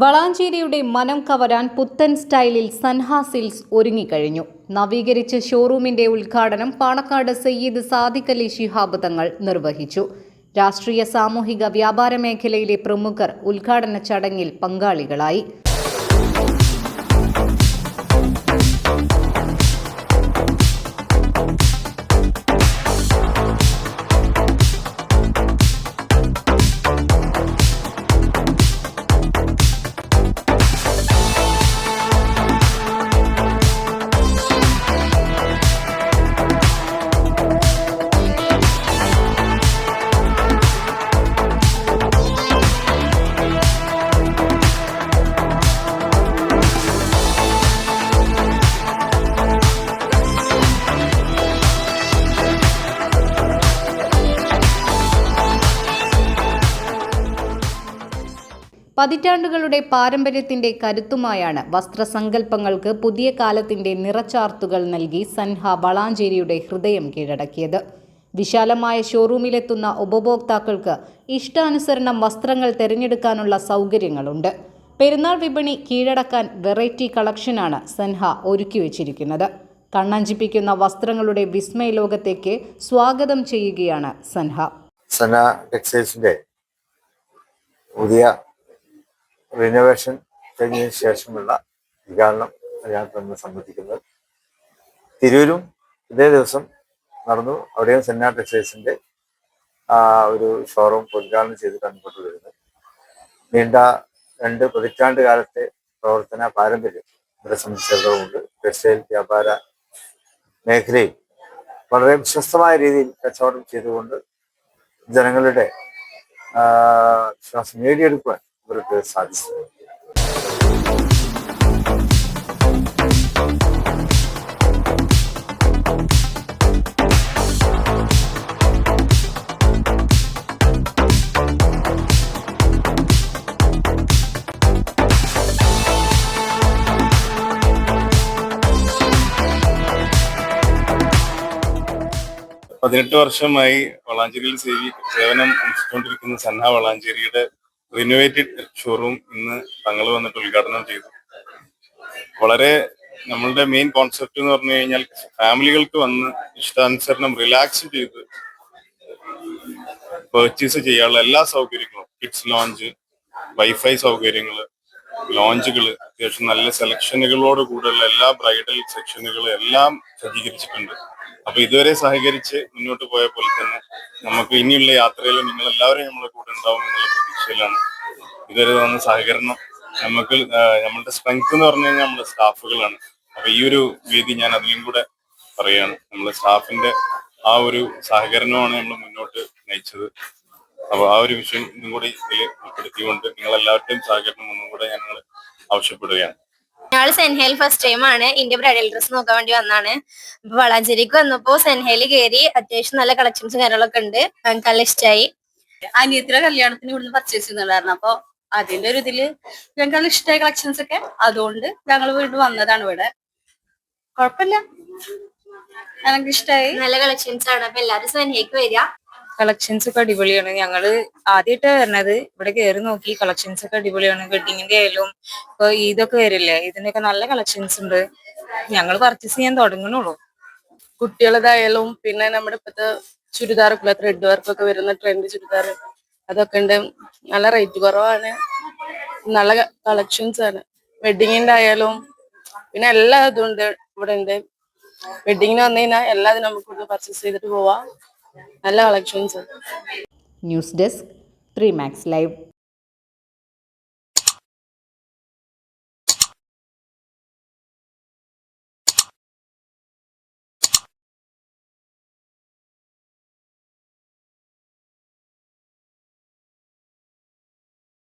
വളാഞ്ചേരിയുടെ മനം കവരാൻ പുത്തൻ സ്റ്റൈലിൽ സൻഹ സിൽക്സ് ഒരുങ്ങിക്കഴിഞ്ഞു. നവീകരിച്ച ഷോറൂമിന്റെ ഉദ്ഘാടനം പാണക്കാട് സയ്യിദ് സാദിഖ് അലി ശിഹാബ് തങ്ങൾ നിർവഹിച്ചു. രാഷ്ട്രീയ സാമൂഹിക വ്യാപാര മേഖലയിലെ പ്രമുഖർ ഉദ്ഘാടന ചടങ്ങിൽ പങ്കാളികളായി. പതിറ്റാണ്ടുകളുടെ പാരമ്പര്യത്തിന്റെ കരുത്തുമായാണ് വസ്ത്രസങ്കല്പങ്ങൾക്ക് പുതിയ കാലത്തിന്റെ നിറച്ചാർത്തുകൾ നൽകി സൻഹ വളാഞ്ചേരിയുടെ ഹൃദയം കീഴടക്കിയത്. വിശാലമായ ഷോറൂമിലെത്തുന്ന ഉപഭോക്താക്കൾക്ക് ഇഷ്ടാനുസരണം വസ്ത്രങ്ങൾ തിരഞ്ഞെടുക്കാനുള്ള സൗകര്യങ്ങളുണ്ട്. പെരുന്നാൾ വിപണി കീഴടക്കാൻ വെറൈറ്റി കളക്ഷനാണ് സൻഹ ഒരുക്കിവെച്ചിരിക്കുന്നത്. കണ്ണഞ്ചിപ്പിക്കുന്ന വസ്ത്രങ്ങളുടെ വിസ്മയ ലോകത്തേക്ക് സ്വാഗതം ചെയ്യുകയാണ് സൻഹ. സൻഹ ടെക്സ്റ്റൈൽസിന്റെ പുതിയ റിനോവേഷൻ കഴിഞ്ഞതിന് ശേഷമുള്ള ഉദ്ഘാടനം ഞാൻ സംബന്ധിക്കുന്നത് തിരൂരും ഇതേ ദിവസം നടന്നു. അവിടെയും സൻഹ ടെക്സ്റ്റൈൽസിന്റെ ഒരു ഷോറൂം ഉദ്ഘാടനം ചെയ്തിട്ടാണ് മുമ്പോട്ട് വരുന്നത്. നീണ്ട 2 പതിറ്റാണ്ട് കാലത്തെ പ്രവർത്തന പാരമ്പര്യം ഇവിടെ സംബന്ധിച്ചിടത്തോളം ടെക്സ്റ്റൈൽ വ്യാപാര മേഖലയിൽ വളരെ വിശ്വസ്തമായ രീതിയിൽ കച്ചവടം ചെയ്തുകൊണ്ട് ജനങ്ങളുടെ വിശ്വാസം നേടിയെടുക്കുവാൻ ഇവർക്ക് സാധിച്ചു. വർഷമായി വളാഞ്ചേരിയിൽ സേവനം അനുഷ്ഠിച്ചുകൊണ്ടിരിക്കുന്ന സൻഹ വളാഞ്ചേരിയുടെ റിനോവേറ്റഡ് ഷോറൂം ഇന്ന് തങ്ങൾ വന്നിട്ട് ഉദ്ഘാടനം ചെയ്തു. വളരെ നമ്മളുടെ മെയിൻ കോൺസെപ്റ്റ് എന്ന് പറഞ്ഞു കഴിഞ്ഞാൽ ഫാമിലികൾക്ക് വന്ന് ഇഷ്ടാനുസരണം റിലാക്സ് ചെയ്ത് പർച്ചേസ് ചെയ്യാനുള്ള എല്ലാ സൗകര്യങ്ങളും, കിഡ്സ് ലോഞ്ച്, വൈഫൈ സൗകര്യങ്ങൾ, ലോഞ്ചുകൾ, അത്യാവശ്യം നല്ല സെലക്ഷനുകളോട് കൂടെയുള്ള എല്ലാ ബ്രൈഡൽ സെക്ഷനുകൾ എല്ലാം സജ്ജീകരിച്ചിട്ടുണ്ട്. അപ്പൊ ഇതുവരെ സഹകരിച്ച് മുന്നോട്ട് പോയ പോലെ തന്നെ നമുക്ക് ഇനിയുള്ള യാത്രയിൽ നിങ്ങൾ എല്ലാവരും നമ്മളെ കൂടെ ഉണ്ടാവും എന്നുള്ള പ്രതീക്ഷയിലാണ്. ഇതുവരെ തന്ന സഹകരണം നമ്മളുടെ സ്ട്രെങ്ത് എന്ന് പറഞ്ഞു കഴിഞ്ഞാൽ നമ്മുടെ സ്റ്റാഫുകളാണ്. അപ്പൊ ഈ ഒരു വേദി ഞാൻ അതിലും കൂടെ പറയാണ്, നമ്മുടെ സ്റ്റാഫിന്റെ ആ ഒരു സഹകരണമാണ് നമ്മൾ മുന്നോട്ട് നയിച്ചത്. അപ്പൊ ആ ഒരു വിഷയം ഇതും കൂടി ഇതിൽ ഉൾപ്പെടുത്തിക്കൊണ്ട് നിങ്ങൾ എല്ലാവരുടെയും സഹകരണം ഒന്നും കൂടെ ഞങ്ങൾ ആവശ്യപ്പെടുകയാണ്. ഞങ്ങൾ സെൻഹയിൽ ഫസ്റ്റ് ടൈം ആണ് ഇന്ത്യ ബ്രൈഡൽ ഡ്രസ് നോക്കാൻ വേണ്ടി വന്നാണ്. ഇപ്പൊ വളാഞ്ചേരിക്ക് വന്നപ്പോ സെൻഹയിൽ കയറി അത്യാവശ്യം നല്ല കളക്ഷൻസും കാര്യങ്ങളൊക്കെ ഉണ്ട്. ഞങ്ങൾക്ക് നല്ല ഇഷ്ടമായി. അനിയത്തിയുടെ കല്യാണത്തിന് ഇവിടുന്ന് പർച്ചേസ് ചെയ്യുന്നുണ്ടായിരുന്നു. അപ്പൊ അതിന്റെ ഒരു ഇതില് ഞങ്ങൾക്ക് നല്ല ഇഷ്ടമായ കളക്ഷൻസ് ഒക്കെ, അതുകൊണ്ട് ഞങ്ങൾ വീണ്ടും വന്നതാണ് ഇവിടെ. കുഴപ്പമില്ല, ഞങ്ങൾക്ക് ഇഷ്ടമായി. നല്ല കളക്ഷൻസ് ആണ്. അപ്പൊ എല്ലാവരും സെൻഹയ്ക്ക് വരിക. കളക്ഷൻസ് ഒക്കെ അടിപൊളിയാണ്. ഞങ്ങള് ആദ്യമായിട്ട് വരണത്, ഇവിടെ കയറി നോക്കി. കളക്ഷൻസ് ഒക്കെ അടിപൊളിയാണ്. വെഡിങ്ങിന്റെ ആയാലും ഇപ്പൊ ഇതൊക്കെ വരില്ലേ, ഇതിനൊക്കെ നല്ല കളക്ഷൻസ് ഉണ്ട്. ഞങ്ങൾ പർച്ചേസ് ചെയ്യാൻ തുടങ്ങണുള്ളൂ. കുട്ടികളതായാലും പിന്നെ നമ്മുടെ ഇപ്പത്തെ ചുരിദാറൊക്കെ ത്രെഡ് വർക്കൊക്കെ വരുന്ന ട്രെൻഡ് ചുരിദാർ അതൊക്കെ ഉണ്ട്. നല്ല റേറ്റ് കുറവാണ്, നല്ല കളക്ഷൻസ് ആണ്. വെഡിങ്ങിന്റെ ആയാലും പിന്നെ എല്ലാ ഇതും ഉണ്ട് ഇവിടെ ഉണ്ട്. വെഡിങ്ങിന് വന്നു കഴിഞ്ഞാൽ എല്ലാതും നമുക്ക് ഇവിടെ പർച്ചേസ് ചെയ്തിട്ട് പോവാം. നല്ല collections. News desk 3 Max Live.